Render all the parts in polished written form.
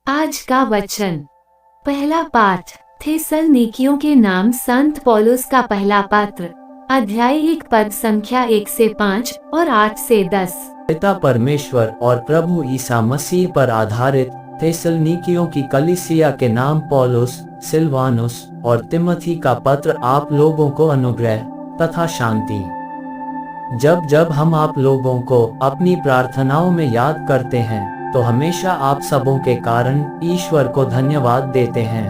आज का वचन। पहला पाठ थेसलनिकियों के नाम संत पौलुस का पहला पत्र, अध्याय 1 पद संख्या 1 से 5 और 8 से 10। पिता परमेश्वर और प्रभु ईसा मसीह पर आधारित थेसलनिकियों की कलीसिया के नाम पौलुस, सिलवानुस और तिमोथी का पत्र आप लोगों को अनुग्रह तथा शांति। जब जब हम आप लोगों को अपनी प्रार्थनाओं में याद करते हैं तो हमेशा आप सबों के कारण ईश्वर को धन्यवाद देते हैं।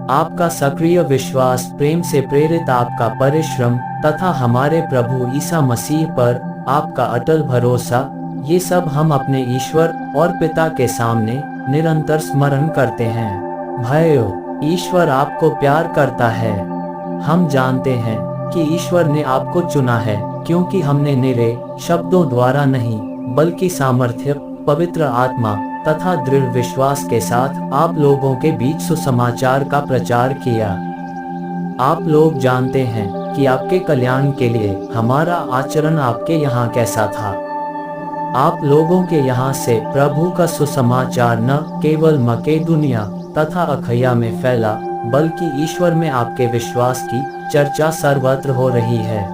आपका सक्रिय विश्वास, प्रेम से प्रेरित आपका परिश्रम तथा हमारे प्रभु ईसा मसीह पर आपका अटल भरोसा, ये सब हम अपने ईश्वर और पिता के सामने निरंतर स्मरण करते हैं। भाइयों, ईश्वर आपको प्यार करता है। हम जानते हैं कि ईश्वर ने आपको चुना है, क्योंकि हमने निरे शब्दों द्वारा नहीं बल्कि सामर्थ्य, पवित्र आत्मा तथा दृढ़ विश्वास के साथ आप लोगों के बीच सुसमाचार का प्रचार किया। आप लोग जानते हैं कि आपके कल्याण के लिए हमारा आचरण आपके यहाँ कैसा था। आप लोगों के यहाँ से प्रभु का सुसमाचार न केवल मकेदुनिया तथा अखया में फैला, बल्कि ईश्वर में आपके विश्वास की चर्चा सर्वत्र हो रही है।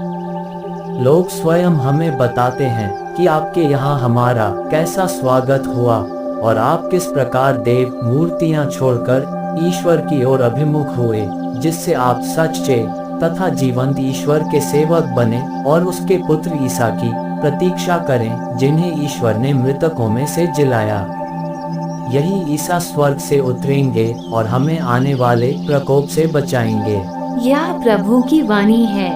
लोग स्वयं हमें बताते हैं कि आपके यहाँ हमारा कैसा स्वागत हुआ और आप किस प्रकार देव मूर्तियाँ छोड़कर ईश्वर की ओर अभिमुख हुए, जिससे आप सच्चे तथा जीवंत ईश्वर के सेवक बने और उसके पुत्र ईसा की प्रतीक्षा करें, जिन्हें ईश्वर ने मृतकों में से जिलाया। यही ईसा स्वर्ग से उतरेंगे और हमें आने वाले प्रकोप से बचाएंगे। यह प्रभु की वाणी है।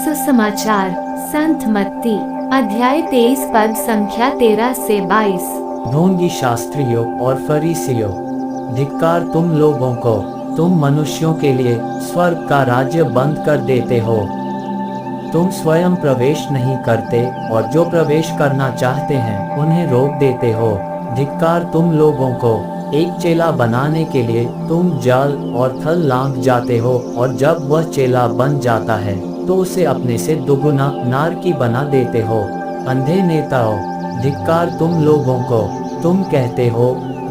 सुसमाचार संत मत्ती अध्याय 23 पद संख्या 13 से 22। ढोंगी शास्त्रियों और फरीसियों, धिक्कार तुम लोगों को, तुम मनुष्यों के लिए स्वर्ग का राज्य बंद कर देते हो। तुम स्वयं प्रवेश नहीं करते और जो प्रवेश करना चाहते हैं उन्हें रोक देते हो। धिक्कार तुम लोगों को, एक चेला बनाने के लिए तुम जाल और थल लांघ जाते हो और जब वह चेला बन जाता है तो उसे अपने से दुगुना नारकी बना देते हो। अंधे नेताओं, धिक्कार तुम लोगों को, तुम कहते हो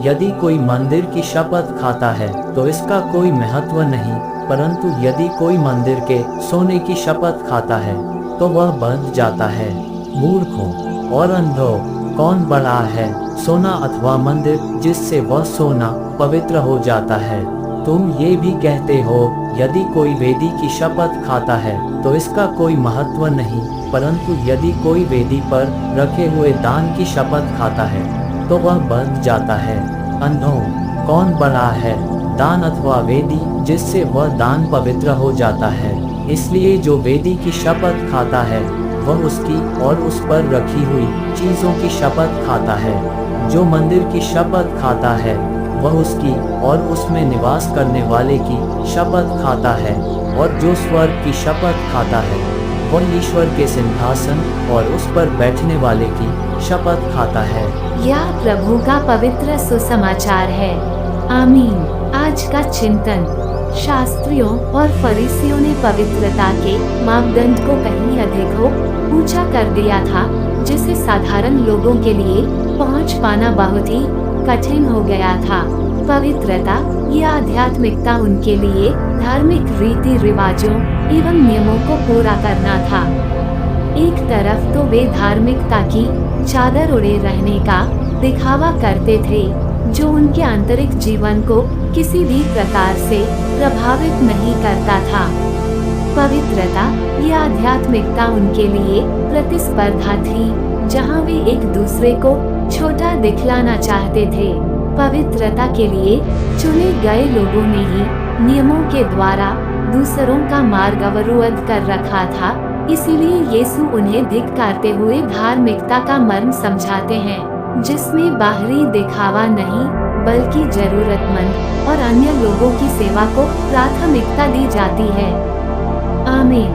यदि कोई मंदिर की शपथ खाता है तो इसका कोई महत्व नहीं, परंतु यदि कोई मंदिर के सोने की शपथ खाता है तो वह बंध जाता है। मूर्खों और अंधों, कौन बड़ा है, सोना अथवा मंदिर जिससे वह सोना पवित्र हो जाता है? तुम ये भी कहते हो यदि कोई वेदी की शपथ खाता है तो इसका कोई महत्व नहीं, परंतु यदि कोई वेदी पर रखे हुए दान की शपथ खाता है तो वह बंध जाता है। अंधों, कौन बड़ा है, दान अथवा वेदी जिससे वह दान पवित्र हो जाता है? इसलिए जो वेदी की शपथ खाता है वह उसकी और उस पर रखी हुई चीजों की शपथ खाता है। जो मंदिर की शपथ खाता है वह उसकी और उसमें निवास करने वाले की शपथ खाता है, और जो स्वर्ग की शपथ खाता है वह ईश्वर के सिंहासन और उस पर बैठने वाले की शपथ खाता है। यह प्रभु का पवित्र सुसमाचार है। आमीन। आज का चिंतन। शास्त्रियों और फरीसियों ने पवित्रता के मापदंड को कहीं अधिक ऊंचा कर दिया था, जिसे साधारण लोगों के लिए पहुंच पाना बहुत ही कठिन हो गया था। पवित्रता या आध्यात्मिकता उनके लिए धार्मिक रीति रिवाजों एवं नियमों को पूरा करना था। एक तरफ तो वे धार्मिकता की चादर ओढ़े रहने का दिखावा करते थे, जो उनके आंतरिक जीवन को किसी भी प्रकार से प्रभावित नहीं करता था। पवित्रता या आध्यात्मिकता उनके लिए प्रतिस्पर्धा थी, जहां वे एक दूसरे को छोटा दिखलाना चाहते थे। पवित्रता के लिए चुने गए लोगों ने ही नियमों के द्वारा दूसरों का मार्ग अवरुद्ध कर रखा था। इसीलिए यीशु उन्हें धिक्कारते हुए धार्मिकता का मर्म समझाते हैं, जिसमें बाहरी दिखावा नहीं बल्कि जरूरतमंद और अन्य लोगों की सेवा को प्राथमिकता दी जाती है। आमीन।